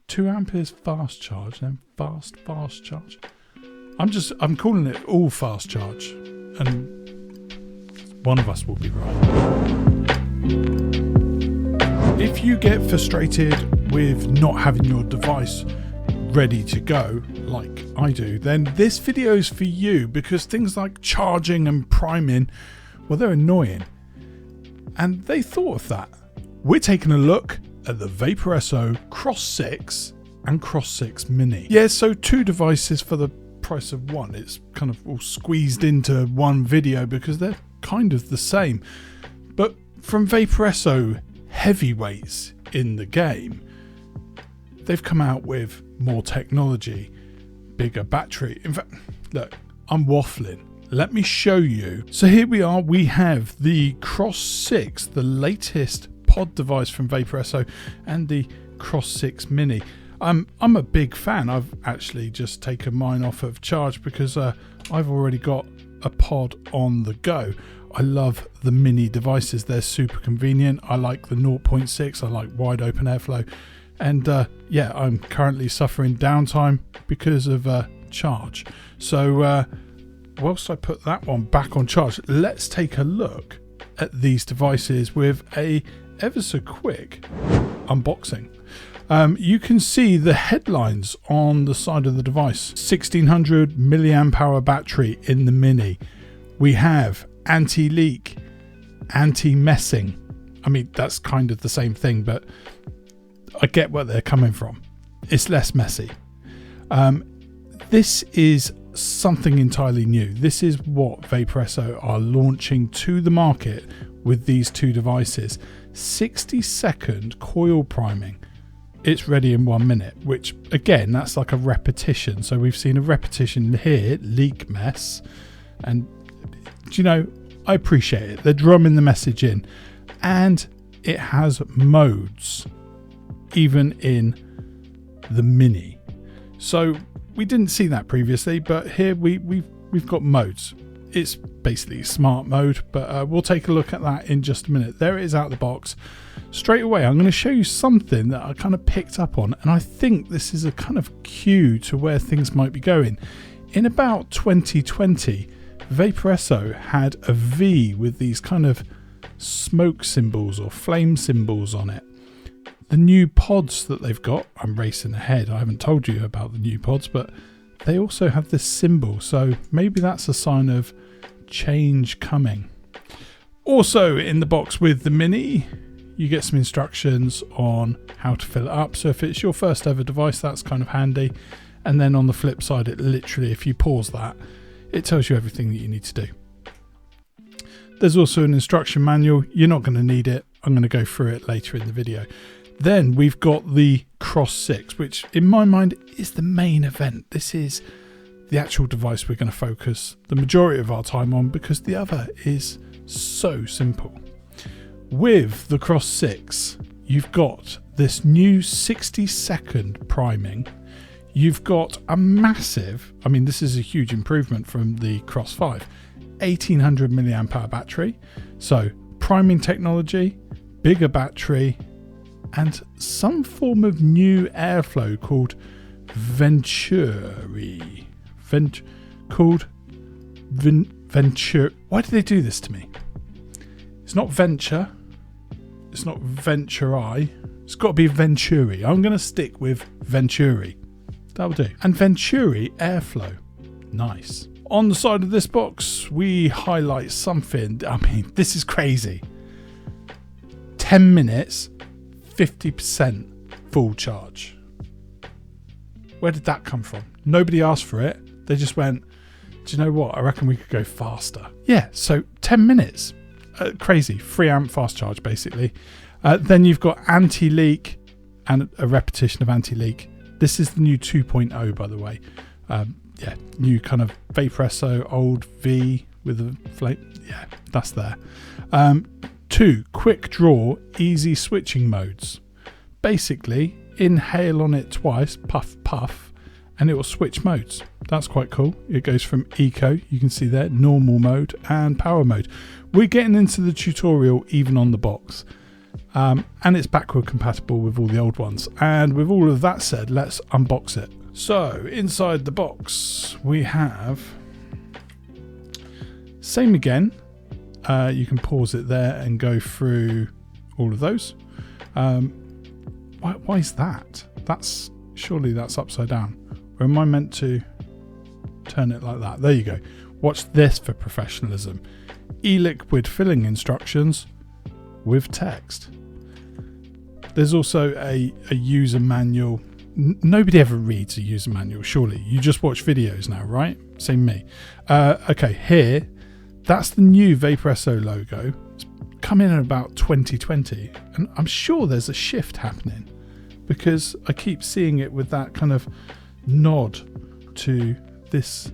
2 amperes fast charge, then fast charge. I'm calling it all fast charge, and one of us will be right. If you get frustrated with not having your device ready to go, like I do, then this video is for you, because things like charging and priming, well, they're annoying. And they thought of that. We're taking a look at the Vaporesso XROS 6 and XROS 6 Mini. Yeah, so 2 devices for the price of 1. It's kind of all squeezed into one video because they're kind of the same. But from Vaporesso heavyweights in the game, they've come out with more technology, bigger battery. In fact, look, I'm waffling. Let me show you. So here we are. We have the XROS 6, the latest pod device from Vaporesso, and the XROS 6 Mini. I'm a big fan. I've actually just taken mine off of charge because I've already got a pod on the go. I love the mini devices. They're super convenient. I like the 0.6. I like wide open airflow. And yeah, I'm currently suffering downtime because of charge. So whilst I put that one back on charge, let's take a look at these devices with a ever so quick unboxing. You can see the headlines on the side of the device. 1600 milliamp hour battery in the Mini. We have anti-leak, anti-messing. I mean, that's kind of the same thing, but I get where they're coming from. It's less messy. This is something entirely new. This is what Vaporesso are launching to the market with these 2 devices. 60-second coil priming. It's ready in 1 minute, which again, that's like a repetition. So we've seen a repetition here, leak mess. And you know, I appreciate it. They're drumming the message in, and it has modes even in the Mini. So we didn't see that previously, but here we've got modes. It's basically smart mode, but we'll take a look at that in just a minute. There it is out of the box. Straight away, I'm going to show you something that I kind of picked up on, and I think this is a kind of cue to where things might be going. In about 2020, Vaporesso had a V with these kind of smoke symbols or flame symbols on it. The new pods that they've got, I'm racing ahead, I haven't told you about the new pods, but they also have this symbol, so maybe that's a sign of change coming. Also in the box with the Mini, you get some instructions on how to fill it up. So if it's your first ever device, that's kind of handy. And then on the flip side, it literally, if you pause that, it tells you everything that you need to do. There's also an instruction manual. You're not going to need it. I'm going to go through it later in the video. Then we've got the XROS 6, which in my mind is the main event. This is the actual device we're going to focus the majority of our time on, because the other is so simple. With the XROS 6, you've got this new 60-second priming. You've got a massive, I mean, this is a huge improvement from the XROS 5, 1800 milliamp hour battery. So priming technology, bigger battery, and some form of new airflow called Venturi. Venturi. Why did they do this to me? It's not Venture. It's not Venturi. It's got to be Venturi. I'm going to stick with Venturi. That'll do. And Venturi airflow. Nice. On the side of this box, we highlight something. I mean, this is crazy. 10 minutes, 50% full charge. Where did that come from? Nobody asked for it. They just went, do you know what? I reckon we could go faster. Yeah, so 10 minutes. Crazy. 3 amp fast charge, basically. Then you've got anti-leak and a repetition of anti-leak. This is the new 2.0, by the way. Yeah, new kind of Vaporesso, old V with a flame. Yeah, that's there. 2 quick draw, easy switching modes. Basically, inhale on it twice, puff, puff, and it will switch modes. That's quite cool. It goes from eco, you can see there, normal mode and power mode. We're getting into the tutorial even on the box. and it's backward compatible with all the old ones. And with all of that said, let's unbox it. So inside the box we have, same again, you can pause it there and go through all of those. Why is that? Surely that's upside down. Or am I meant to turn it like that? There you go. Watch this for professionalism. E-liquid filling instructions with text. There's also a user manual. Nobody ever reads a user manual, surely. You just watch videos now, right? Same me. Okay, here, that's the new Vaporesso logo. It's come in about 2020, and I'm sure there's a shift happening because I keep seeing it with that kind of nod to this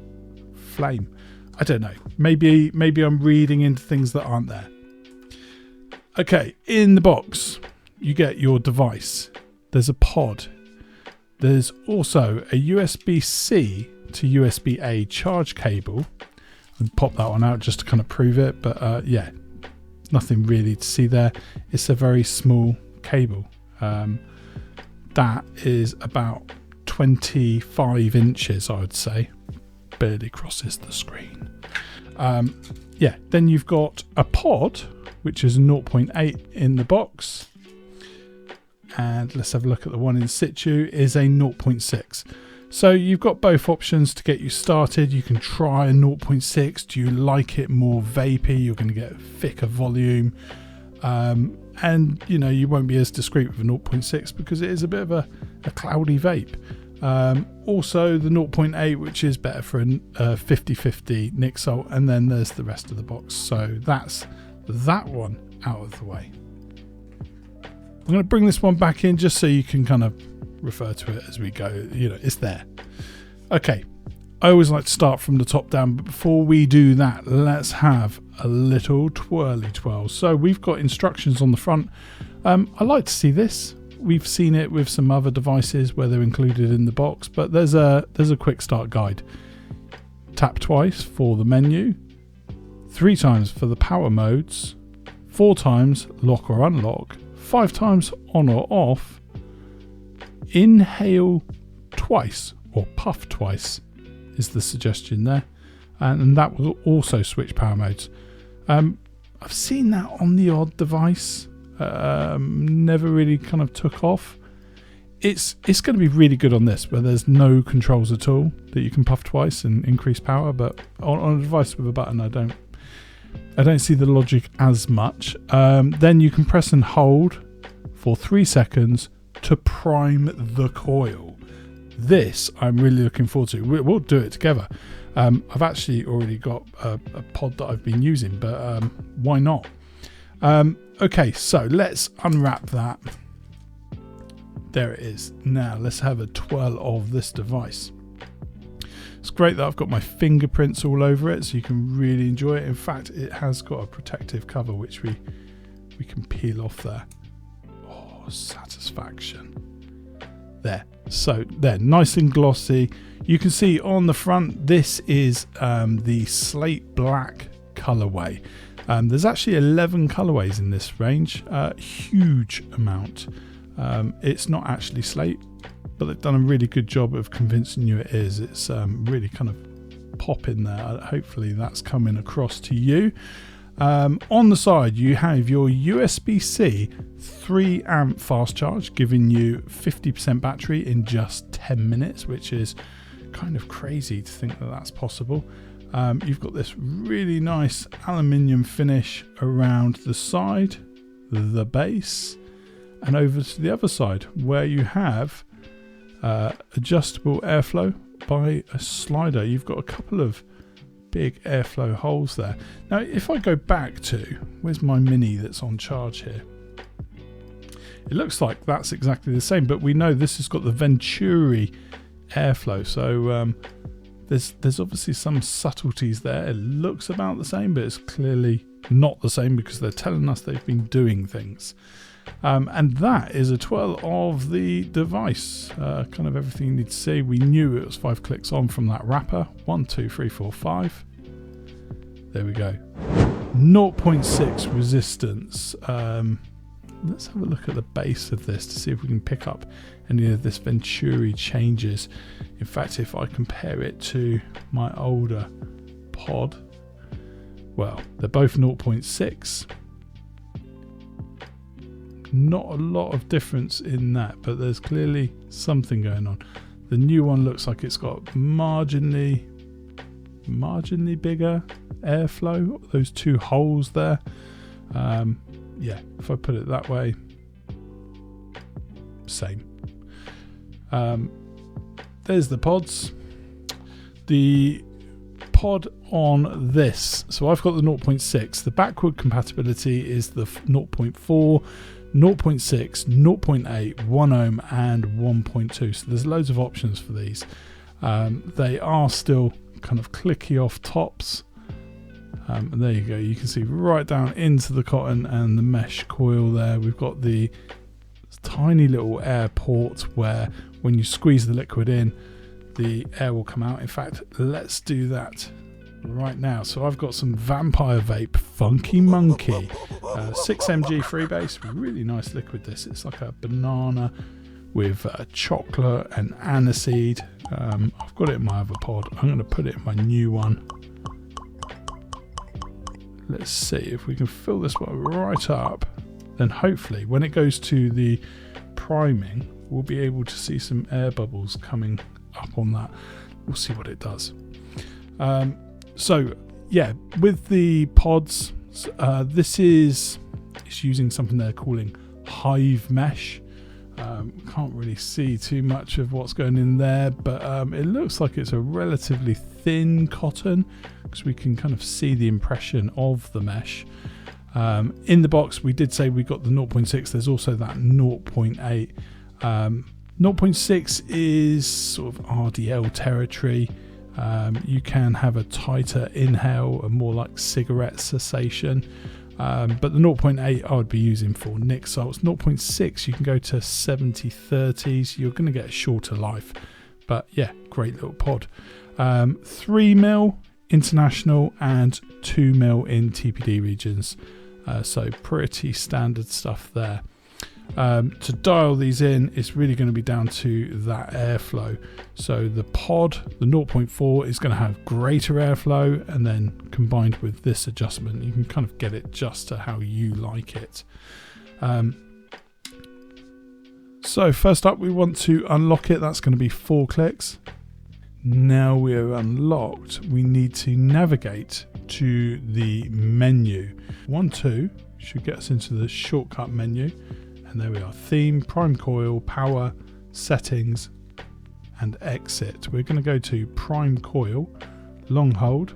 flame. I don't know. Maybe I'm reading into things that aren't there. Okay, in the box, you get your device. There's a pod. There's also a USB-C to USB-A charge cable. I'll pop that one out just to kind of prove it, but yeah, nothing really to see there. It's a very small cable. That is about 25 inches, I would say. Barely crosses the screen. Yeah, then you've got a pod, which is 0.8 in the box. And let's have a look at the one in situ, is a 0.6. So you've got both options to get you started. You can try a 0.6. Do you like it more vapey? You're going to get a thicker volume. And you know, you won't be as discreet with a 0.6 because it is a bit of a cloudy vape. Also the 0.8, which is better for a 50-50 nic salt, and then there's the rest of the box. So that's that one out of the way. I'm going to bring this one back in just so you can kind of refer to it as we go. You know, it's there. Okay, I always like to start from the top down, but before we do that, let's have a little twirly twirl. So we've got instructions on the front. I like to see this. We've seen it with some other devices where they're included in the box, but there's a quick start guide. Tap twice for the menu, 3 times for the power modes, 4 times lock or unlock, 5 times on or off, inhale twice or puff twice is the suggestion there, and that will also switch power modes. I've seen that on the odd device. Never really kind of took off. It's going to be really good on this where there's no controls at all that you can puff twice and increase power, but on a device with a button I don't see the logic as much. Then you can press and hold for 3 seconds to prime the coil. This I'm really looking forward to. We'll do it together. I've actually already got a pod that I've been using, but why not? Okay, so let's unwrap that. There it is. Now let's have a twirl of this device. It's great that I've got my fingerprints all over it, so you can really enjoy it. In fact, it has got a protective cover which we can peel off there. Oh, satisfaction. There. So there, nice and glossy. You can see on the front, this is the slate black colorway. There's actually 11 colorways in this range, huge amount. It's not actually slate, but they've done a really good job of convincing you it is. It's really kind of pop in there. Hopefully that's coming across to you. On the side you have your USB-C 3 amp fast charge, giving you 50% battery in just 10 minutes, which is kind of crazy to think that that's possible. You've got this really nice aluminium finish around the side, the base, and over to the other side where you have adjustable airflow by a slider. You've got a couple of big airflow holes there. Now if I go back to, where's my mini that's on charge here? It looks like that's exactly the same, but we know this has got the Venturi airflow, so there's obviously some subtleties there. It looks about the same, but it's clearly not the same because they're telling us they've been doing things. And that is a twirl of the device. Kind of everything you need to see. We knew it was 5 clicks on from that wrapper. 1, 2, 3, 4, 5. There we go. 0.6 resistance. let's have a look at the base of this to see if we can pick up any of this Venturi changes. In fact, if I compare it to my older pod, well, they're both 0.6. Not a lot of difference in that, but there's clearly something going on. The new one looks like it's got marginally bigger airflow, those two holes there. Yeah, if I put it that way, same. There's the pods. The pod on this, so I've got the 0.6. The backward compatibility is the 0.4, 0.6, 0.8, 1 ohm and 1.2. So there's loads of options for these. They are still kind of clicky off tops. And there you go, you can see right down into the cotton and the mesh coil there. We've got the tiny little air port where when you squeeze the liquid in, the air will come out. In fact, let's do that right now. So I've got some Vampire Vape Funky Monkey 6mg freebase, really nice liquid. This, it's like a banana with chocolate and aniseed. I've got it in my other pod. I'm going to put it in my new one. Let's see if we can fill this one right up. Then hopefully when it goes to the priming, we'll be able to see some air bubbles coming up on that. We'll see what it does. So yeah, with the pods, this is using something they're calling Hive Mesh. Can't really see too much of what's going in there, but it looks like it's a relatively thin cotton because we can kind of see the impression of the mesh. In the box we did say we got the 0.6. There's also that 0.8. 0.6 is sort of RDL territory. You can have a tighter inhale, a more like cigarette cessation. But the 0.8 I would be using for nic salts. 0.6 you can go to 70-30s. You're going to get a shorter life, but yeah, great little pod. 3mm international and 2mm in TPD regions, so pretty standard stuff there. To dial these in, it's really going to be down to that airflow. So the pod, the 0.4, is going to have greater airflow, and then combined with this adjustment, you can kind of get it just to how you like it. So first up, we want to unlock it. That's going to be 4 clicks. Now we're unlocked, we need to navigate to the menu. 1, 2 should get us into the shortcut menu. And there we are, theme, prime coil, power, settings, and exit. We're going to go to prime coil, long hold,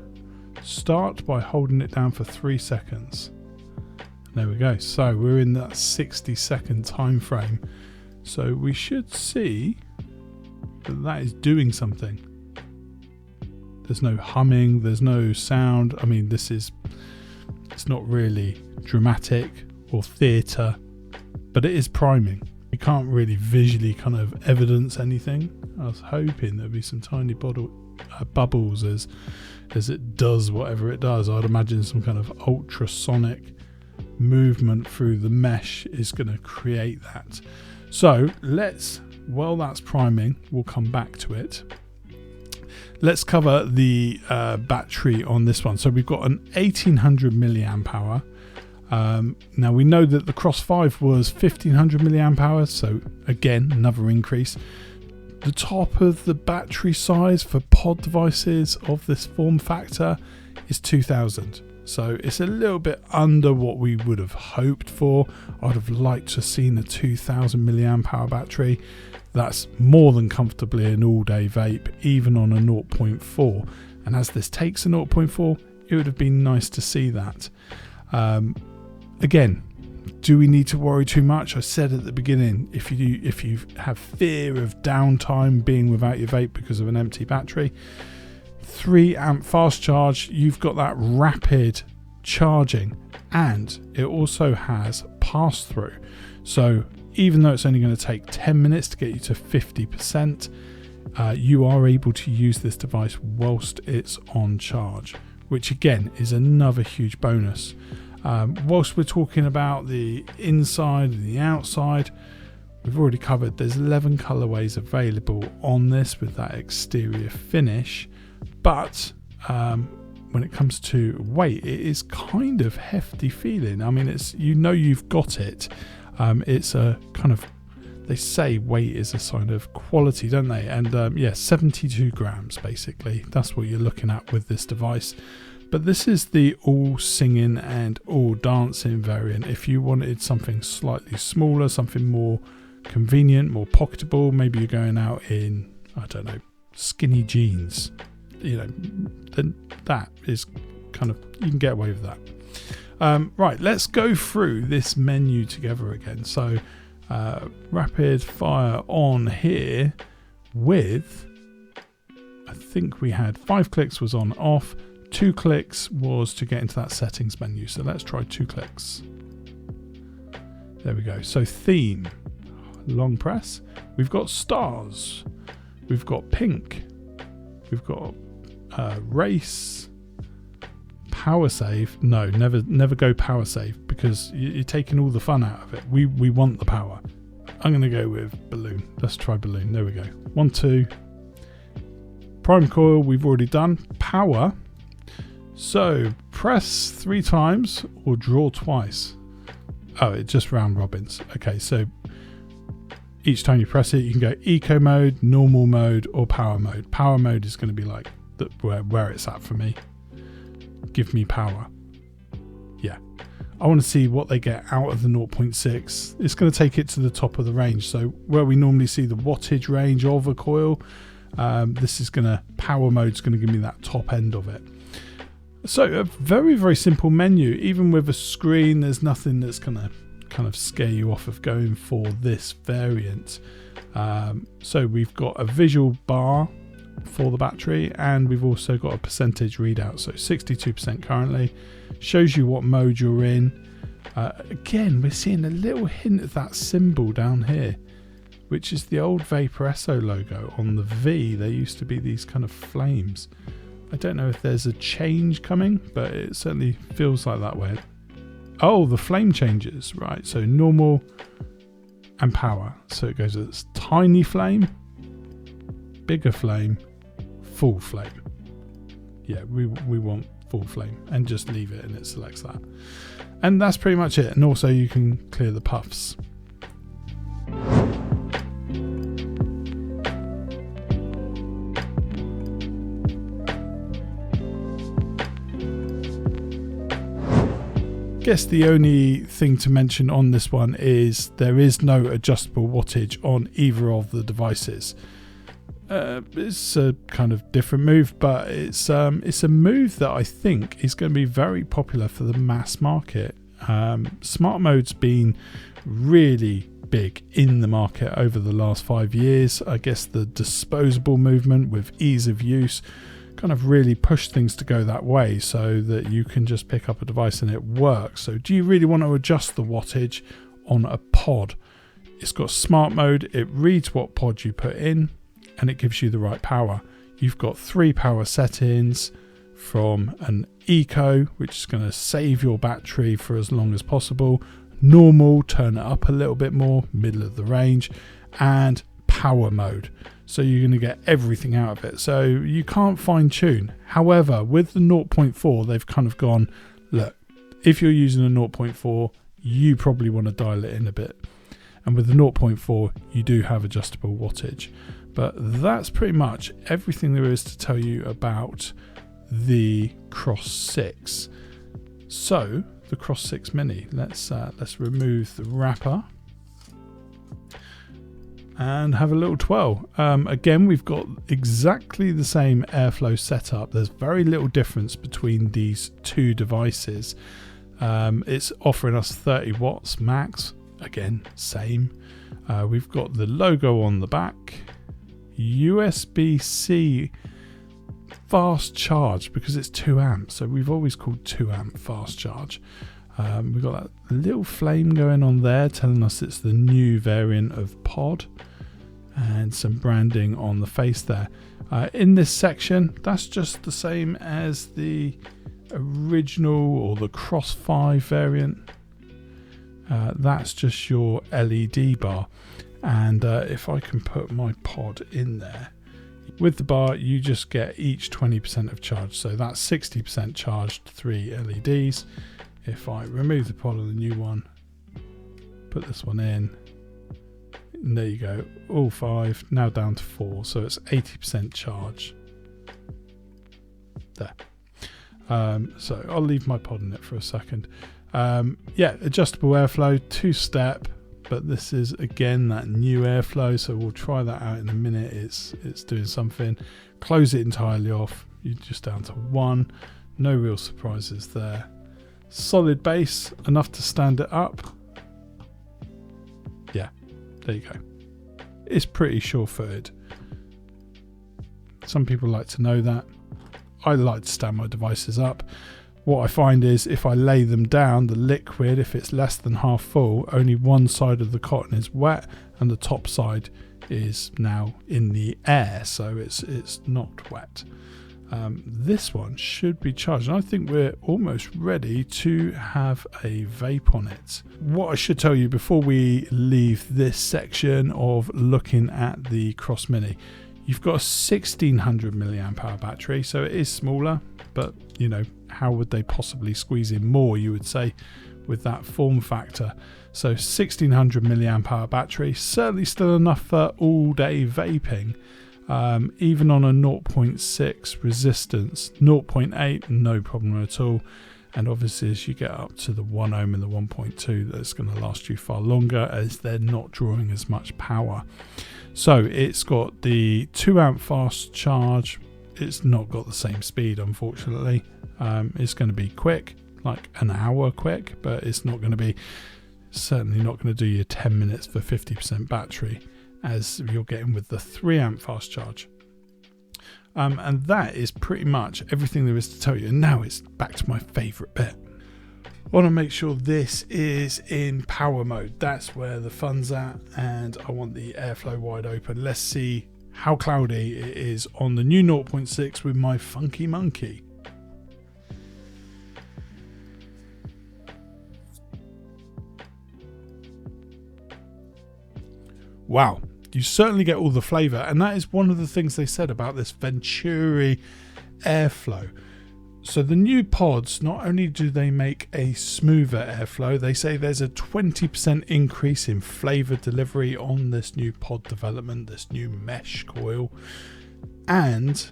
start by holding it down for 3 seconds. There we go. So we're in that 60-second time frame. So we should see that that is doing something. There's no humming, there's no sound. I mean, it's not really dramatic or theatre, but it is priming. You can't really visually kind of evidence anything. I was hoping there'd be some tiny bubbles as it does whatever it does. I'd imagine some kind of ultrasonic movement through the mesh is going to create that. So while that's priming, we'll come back to it. Let's cover the battery on this one. So we've got an 1800 milliamp hour. Now we know that the Cross 5 was 1500 milliamp hours, so again another increase. The top of the battery size for pod devices of this form factor is 2000, so it's a little bit under what we would have hoped for. I'd have liked to have seen a 2000 milliamp hour battery. That's more than comfortably an all-day vape, even on a 0.4, and as this takes a 0.4, it would have been nice to see that. Again, do we need to worry too much? I said at the beginning, if you have fear of downtime being without your vape because of an empty battery, 3 amp fast charge, you've got that rapid charging, and it also has pass through. So even though it's only going to take 10 minutes to get you to 50%, you are able to use this device whilst it's on charge, which again is another huge bonus. Whilst we're talking about the inside and the outside, we've already covered there's 11 colorways available on this with that exterior finish, but when it comes to weight, it is kind of hefty feeling. I mean, it's, you know, you've got it. It's a kind of, they say weight is a sign of quality, don't they? And yeah, 72 grams basically. That's what you're looking at with this device. But this is the all singing and all dancing variant. If you wanted something slightly smaller, something more convenient, more pocketable, maybe you're going out in, I don't know, skinny jeans, you know, then that is kind of, you can get away with that. Right, let's go through this menu together again. So rapid fire on here with, I think we had 5 clicks was on off, 2 clicks was to get into that settings menu. So let's try 2 clicks. There we go. So theme, long press. We've got stars. We've got pink. We've got race. Power save. No, never go power save, because you're taking all the fun out of it. We want the power. I'm going to go with balloon. Let's try balloon. There we go. 1, 2. Prime coil we've already done. Power. So press 3 times or draw twice. Oh, it's just round robins. Okay, so each time you press it, you can go eco mode, normal mode, or power mode. Power mode is going to be like where it's at for me. Give me power. Yeah. I want to see what they get out of the 0.6. It's going to take it to the top of the range. So where we normally see the wattage range of a coil, this is going to, power mode is going to give me that top end of it. So a very, very simple menu. Even with a screen, there's nothing that's going to kind of scare you off of going for this variant. So we've got a visual bar for the battery, and we've also got a percentage readout. So 62% currently, shows you what mode you're in. Again, we're seeing a little hint of that symbol down here, which is the old Vaporesso logo on the V. There used to be these kind of flames. I don't know if there's a change coming, but it certainly feels like that way. Oh, the flame changes, right? So normal and power. So it goes as tiny flame, bigger flame, full flame. Yeah, we want full flame, and just leave it and it selects that. And that's pretty much it. And also you can clear the puffs. I guess the only thing to mention on this one is there is no adjustable wattage on either of the devices. It's a kind of different move, but it's a move that I think is going to be very popular for the mass market. Smart mode's been really big in the market over the last 5 years. I guess the disposable movement with ease of use kind of really pushed things to go that way, so that you can just pick up a device and it works. So do you really want to adjust the wattage on a pod? It's got smart mode, it reads what pod you put in and it gives you the right power. You've got 3 power settings, from an eco, which is going to save your battery for as long as possible, normal, turn it up a little bit more, middle of the range, and power mode. So you're going to get everything out of it. So you can't fine tune. However, with the 0.4, they've kind of gone, look, if you're using a 0.4, you probably want to dial it in a bit. And with the 0.4, you do have adjustable wattage. But that's pretty much everything there is to tell you about the Cross 6. So the Cross 6 Mini, let's remove the wrapper and have a little twirl. Again, we've got exactly the same airflow setup. There's very little difference between these two devices. It's offering us 30 watts max. Again, same. We've got the logo on the back. USB-C fast charge, because it's 2 amps. So we've always called 2 amp fast charge. We've got that little flame going on there telling us it's the new variant of pod, and some branding on the face there. In this section, that's just the same as the original or the Cross 5 variant, that's just your LED bar. And if I can put my pod in there, with the bar you just get each 20% of charge, so that's 60% charged, 3 LEDs. If I remove the pod on the new one, put this one in, and there you go, all 5, now down to 4, so it's 80% charge there. So I'll leave my pod in it for a second. Yeah, adjustable airflow, 2-step, but this is again that new airflow, so we'll try that out in a minute. It's doing something. Close it entirely off, you're just down to 1, no real surprises there. Solid base, enough to stand it up. Yeah, there you go. It's pretty sure-footed. Some people like to know that. I like to stand my devices up. What I find is if I lay them down, the liquid, if it's less than half full, only one side of the cotton is wet and the top side is now in the air, so it's not wet. This one should be charged, and I think we're almost ready to have a vape on it. What I should tell you before we leave this section of looking at the Cross Mini, you've got a 1600 milliamp hour battery, so it is smaller, but you know, how would they possibly squeeze in more, you would say, with that form factor. So 1600 milliamp hour battery, certainly still enough for all day vaping. Even on a 0.6 resistance, 0.8 no problem at all, and obviously as you get up to the 1 ohm and the 1.2, that's going to last you far longer as they're not drawing as much power. So it's got the 2 amp fast charge. It's not got the same speed, unfortunately. It's going to be quick, like an hour quick, but it's not going to be, certainly not going to do you 10 minutes for 50% battery as you're getting with the 3 amp fast charge. And that is pretty much everything there is to tell you. And now it's back to my favorite bit. I want to make sure this is in power mode. That's where the fun's at, and I want the airflow wide open. Let's see how cloudy it is on the new 0.6 with my funky monkey. Wow, you certainly get all the flavour, and that is one of the things they said about this Venturi airflow. So the new pods, not only do they make a smoother airflow, they say there's a 20% increase in flavour delivery on this new pod development, this new mesh coil, and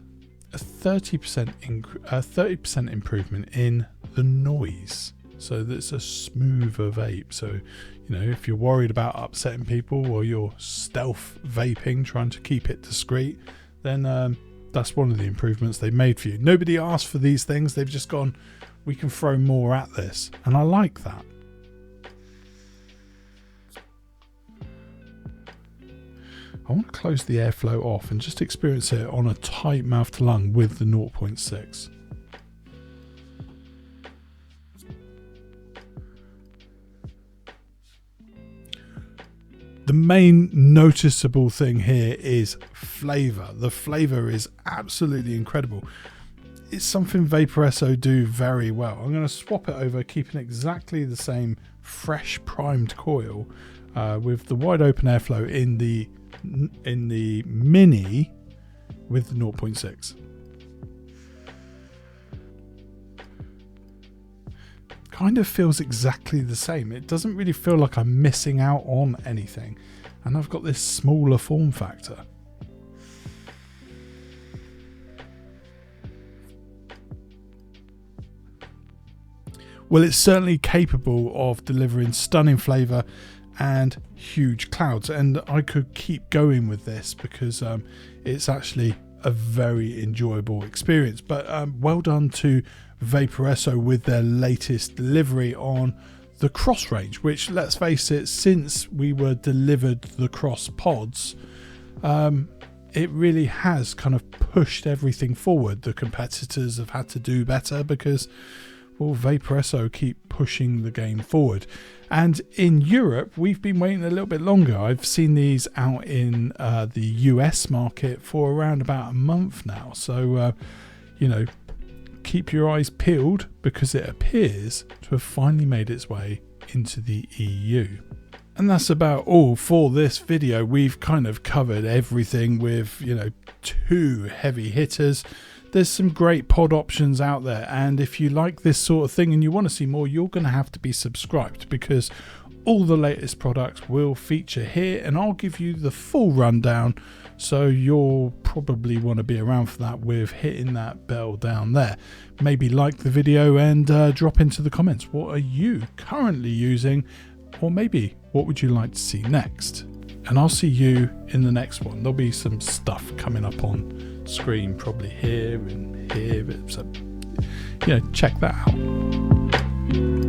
a 30% improvement in the noise. So that's a smoother vape. So, you know, if you're worried about upsetting people or you're stealth vaping, trying to keep it discreet, then that's one of the improvements they made for you. Nobody asked for these things. They've just gone, we can throw more at this. And I like that. I want to close the airflow off and just experience it on a tight mouth to lung with the 0.6. The main noticeable thing here is flavour. The flavour is absolutely incredible. It's something Vaporesso do very well. I'm going to swap it over, keeping exactly the same fresh primed coil with the wide open airflow in the Mini with the 0.6. Kind of feels exactly the same. It doesn't really feel like I'm missing out on anything, and I've got this smaller form factor. Well, it's certainly capable of delivering stunning flavour and huge clouds, and I could keep going with this because it's actually a very enjoyable experience. But well done to Vaporesso with their latest delivery on the Cross range, which, let's face it, since we were delivered the Cross pods, it really has kind of pushed everything forward. The competitors have had to do better because, well, Vaporesso keep pushing the game forward. And in Europe, we've been waiting a little bit longer. I've seen these out in the US market for around about a month now. So, you know, keep your eyes peeled because it appears to have finally made its way into the EU. And that's about all for this video. We've kind of covered everything with, you know, 2 heavy hitters. There's some great pod options out there, and if you like this sort of thing and you want to see more, you're going to have to be subscribed, because all the latest products will feature here and I'll give you the full rundown. So you'll probably want to be around for that with hitting that bell down there. Maybe like the video and drop into the comments, what are you currently using, or maybe what would you like to see next? And I'll see you in the next one. There'll be some stuff coming up on screen, probably here and here, so check that out.